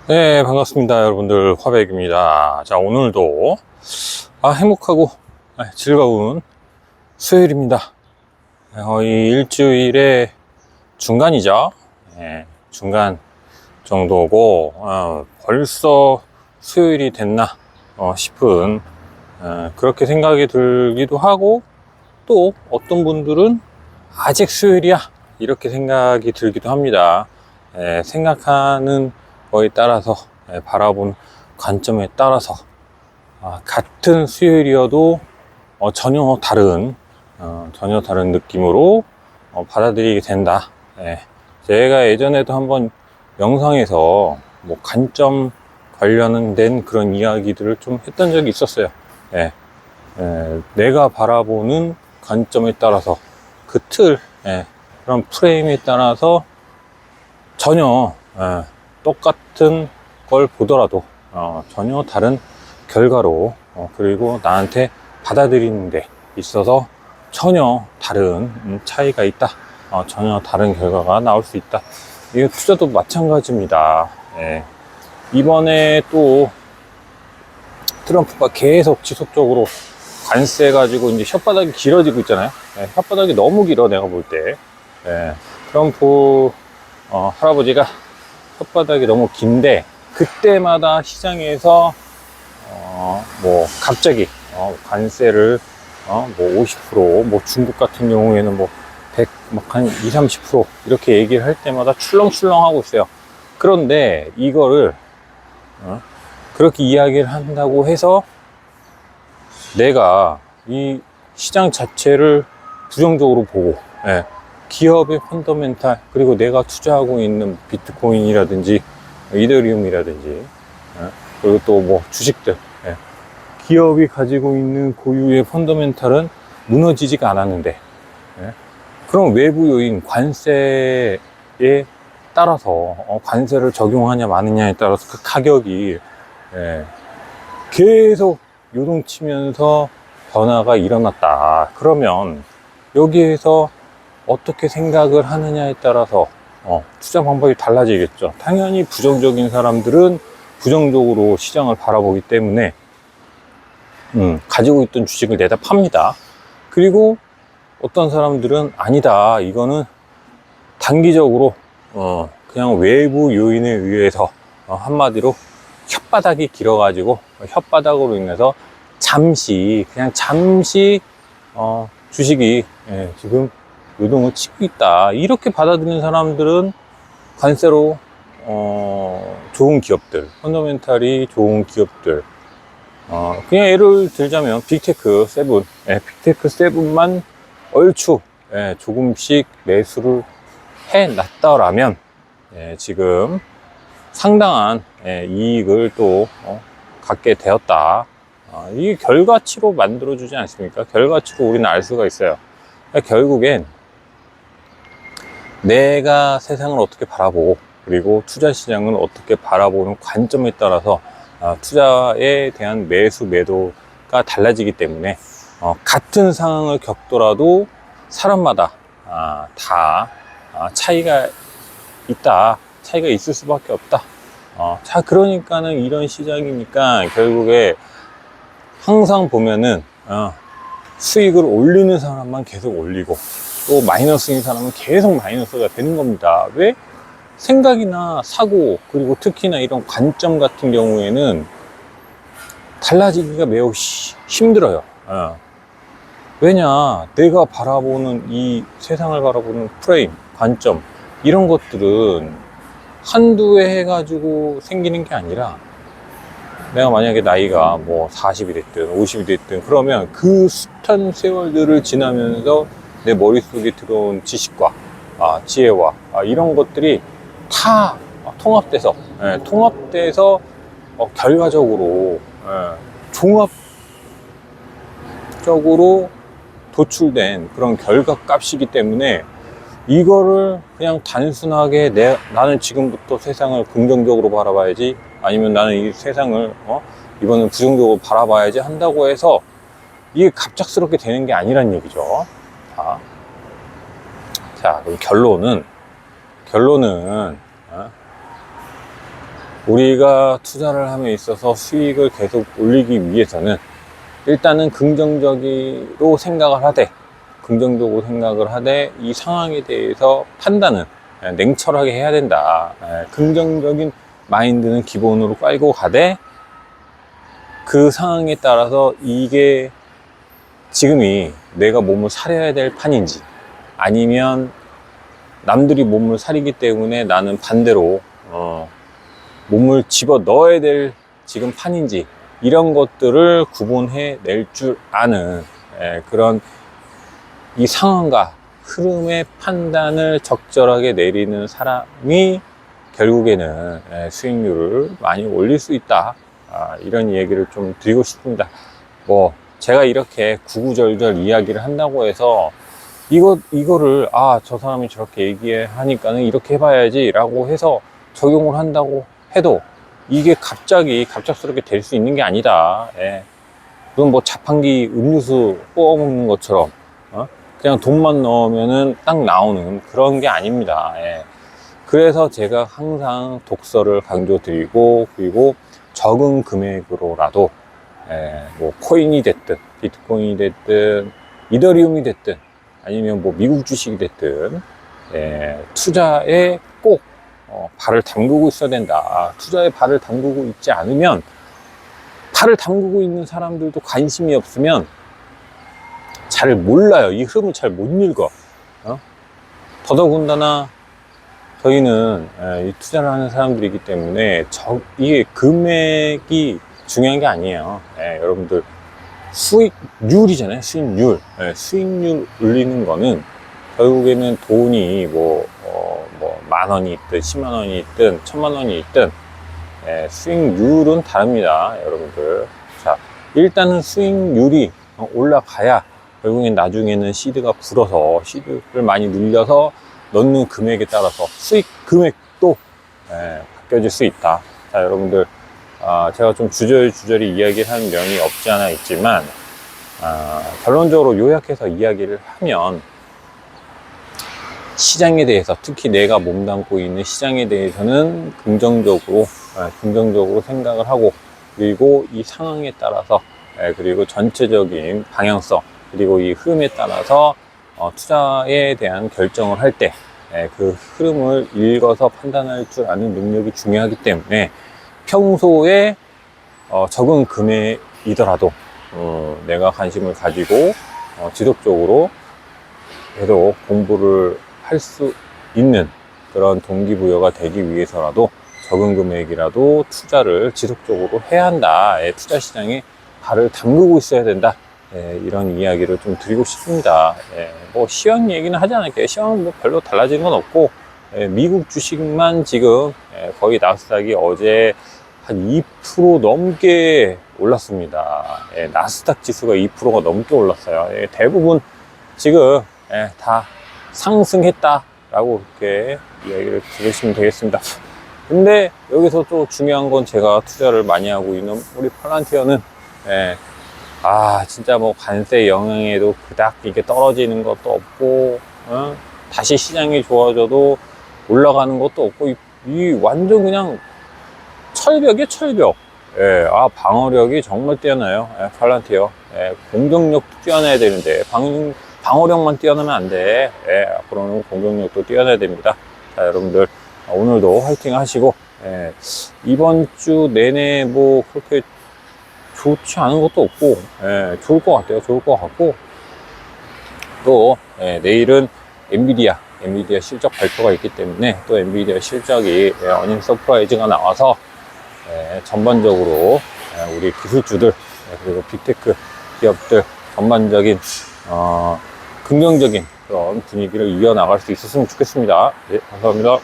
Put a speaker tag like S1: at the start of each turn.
S1: 네, 반갑습니다. 여러분들, 화백입니다. 자, 오늘도 행복하고 즐거운 수요일입니다. 이 일주일의 중간이죠. 중간 정도고 벌써 수요일이 됐나 싶은 그렇게 생각이 들기도 하고, 또 어떤 분들은 아직 수요일이야 이렇게 생각이 들기도 합니다. 생각하는 거에 따라서, 바라본 관점에 따라서 같은 수요일이어도 전혀 다른 느낌으로 받아들이게 된다. 제가 예전에도 한번 영상에서 뭐 관점 관련된 그런 이야기들을 좀 했던 적이 있었어요. 내가 바라보는 관점에 따라서 그 틀, 그런 프레임에 따라서 전혀 똑같은 걸 보더라도 전혀 다른 결과로 그리고 나한테 받아들이는 데 있어서 전혀 다른 차이가 있다. 전혀 다른 결과가 나올 수 있다. 이거 투자도 마찬가지입니다. 이번에 또 트럼프가 계속 지속적으로 관세 가지고 이제 혓바닥이 길어지고 있잖아요. 혓바닥이 너무 길어, 내가 볼 때. 트럼프 할아버지가 혓바닥이 너무 긴데, 그때마다 시장에서 뭐 갑자기 관세를 뭐 50%, 뭐 중국 같은 경우에는 뭐 100, 막 한 20, 30% 이렇게 얘기를 할 때마다 출렁출렁 하고 있어요. 그런데 이거를 그렇게 이야기를 한다고 해서 내가 이 시장 자체를 부정적으로 보고, 기업의 펀더멘탈, 그리고 내가 투자하고 있는 비트코인이라든지 이더리움이라든지 그리고 또 뭐 주식들, 기업이 가지고 있는 고유의 펀더멘탈은 무너지지가 않았는데, 그럼 외부 요인 관세에 따라서 관세를 적용하냐 마느냐에 따라서 그 가격이 계속 요동치면서 변화가 일어났다. 그러면 여기에서 어떻게 생각을 하느냐에 따라서 투자 방법이 달라지겠죠. 당연히 부정적인 사람들은 부정적으로 시장을 바라보기 때문에 가지고 있던 주식을 내다 팝니다. 그리고 어떤 사람들은 아니다, 이거는 단기적으로 그냥 외부 요인에 의해서 한마디로 혓바닥이 길어가지고 혓바닥으로 인해서 잠시 주식이 지금 요동을 치고 있다, 이렇게 받아들이는 사람들은 관세로 좋은 기업들, 펀더멘탈이 좋은 기업들, 그냥 예를 들자면 빅테크 7, 빅테크 7만 얼추 조금씩 매수를 해놨더라면 지금 상당한 이익을 또 갖게 되었다. 이게 결과치로 만들어주지 않습니까? 결과치로 우리는 알 수가 있어요. 그러니까 결국엔 내가 세상을 어떻게 바라보고, 그리고 투자 시장을 어떻게 바라보는 관점에 따라서 투자에 대한 매수 매도가 달라지기 때문에 같은 상황을 겪더라도 사람마다 다 차이가 있다, 차이가 있을 수밖에 없다. 자, 그러니까는 이런 시장이니까 결국에 항상 보면은 수익을 올리는 사람만 계속 올리고, 또 마이너스인 사람은 계속 마이너스가 되는 겁니다. 왜? 생각이나 사고, 그리고 특히나 이런 관점 같은 경우에는 달라지기가 매우 힘들어요. 왜냐, 내가 바라보는 이 세상을 바라보는 프레임, 관점, 이런 것들은 한두 해 해가지고 생기는 게 아니라, 내가 만약에 나이가 뭐 40이 됐든 50이 됐든 그러면 그 숱한 세월들을 지나면서 내 머릿속에 들어온 지식과 지혜와 이런 것들이 다 통합돼서 결과적으로 종합적으로 도출된 그런 결과값이기 때문에, 이거를 그냥 단순하게 나는 지금부터 세상을 긍정적으로 바라봐야지, 아니면 나는 이 세상을 이번엔 부정적으로 바라봐야지 한다고 해서 이게 갑작스럽게 되는 게 아니란 얘기죠. 자, 그럼 결론은 우리가 투자를 함에 있어서 수익을 계속 올리기 위해서는 일단은 긍정적으로 생각을 하되 이 상황에 대해서 판단은 냉철하게 해야 된다. 긍정적인 마인드는 기본으로 깔고 가되 그 상황에 따라서 이게 지금이 내가 몸을 사려야 될 판인지 아니면 남들이 몸을 사리기 때문에 나는 반대로 몸을 집어 넣어야 될 지금 판인지 이런 것들을 구분해 낼 줄 아는 그런 이 상황과 흐름의 판단을 적절하게 내리는 사람이 결국에는 수익률을 많이 올릴 수 있다. 이런 얘기를 좀 드리고 싶습니다. 뭐 제가 이렇게 구구절절 이야기를 한다고 해서 이거를 저 사람이 저렇게 얘기하니까는 이렇게 해봐야지 라고 해서 적용을 한다고 해도 이게 갑작스럽게 될 수 있는 게 아니다. 그건 뭐 자판기 음료수 뽑아 먹는 것처럼 그냥 돈만 넣으면은 딱 나오는 그런 게 아닙니다. 그래서 제가 항상 독서를 강조드리고, 그리고 적은 금액으로라도 뭐 코인이 됐든 비트코인이 됐든 이더리움이 됐든 아니면 뭐 미국 주식이 됐든 투자에 꼭 발을 담그고 있어야 된다. 투자에 발을 담그고 있지 않으면, 발을 담그고 있는 사람들도 관심이 없으면 잘 몰라요. 이 흐름을 잘 못 읽어. 더더군다나 저희는 이 투자를 하는 사람들이기 때문에 이게 금액이 중요한 게 아니에요. 여러분들 수익률이잖아요. 수익률. 수익률 올리는 거는 결국에는 돈이 뭐 10,000원이 있든 100,000원이 있든 1,000,000원이 있든 수익률은 다릅니다. 여러분들. 자, 일단은 수익률이 올라가야 결국엔 나중에는 시드가 불어서 시드를 많이 늘려서 넣는 금액에 따라서 수익 금액도 바뀌어질 수 있다. 자, 여러분들, 제가 좀 주저리 이야기를 하는 면이 없지 않아 있지만 결론적으로 요약해서 이야기를 하면, 시장에 대해서, 특히 내가 몸담고 있는 시장에 대해서는 긍정적으로 생각을 하고, 그리고 이 상황에 따라서 그리고 전체적인 방향성, 그리고 이 흐름에 따라서 투자에 대한 결정을 할 때 그 흐름을 읽어서 판단할 줄 아는 능력이 중요하기 때문에 평소에 적은 금액이더라도 내가 관심을 가지고 지속적으로 계속 공부를 할 수 있는 그런 동기부여가 되기 위해서라도 적은 금액이라도 투자를 지속적으로 해야 한다. 투자 시장에 발을 담그고 있어야 된다. 이런 이야기를 좀 드리고 싶습니다. 뭐 시황 얘기는 하지 않을게요. 시황은 뭐 별로 달라지는 건 없고, 미국 주식만 지금 거의 나스닥이 어제 한 2% 넘게 올랐습니다. 나스닥 지수가 2%가 넘게 올랐어요. 대부분 지금 다 상승했다라고 이렇게 이야기를 들으시면 되겠습니다. 근데 여기서 또 중요한 건, 제가 투자를 많이 하고 있는 우리 팔란티어는 진짜 뭐 관세 영향에도 그닥 이게 떨어지는 것도 없고, 다시 시장이 좋아져도 올라가는 것도 없고, 이 완전 그냥 철벽이에요, 철벽. 방어력이 정말 뛰어나요. 팔란티어. 공격력도 뛰어나야 되는데, 방어력만 뛰어나면 안 돼. 앞으로는 공격력도 뛰어나야 됩니다. 자, 여러분들, 오늘도 화이팅 하시고, 이번 주 내내 뭐 그렇게 좋지 않은 것도 없고, 좋을 것 같아요. 좋을 것 같고, 또 내일은 엔비디아 실적 발표가 있기 때문에, 또 엔비디아 실적이 어닝 서프라이즈가 나와서 전반적으로 우리 기술주들, 그리고 빅테크 기업들 전반적인 긍정적인 그런 분위기를 이어나갈 수 있었으면 좋겠습니다. 네, 감사합니다.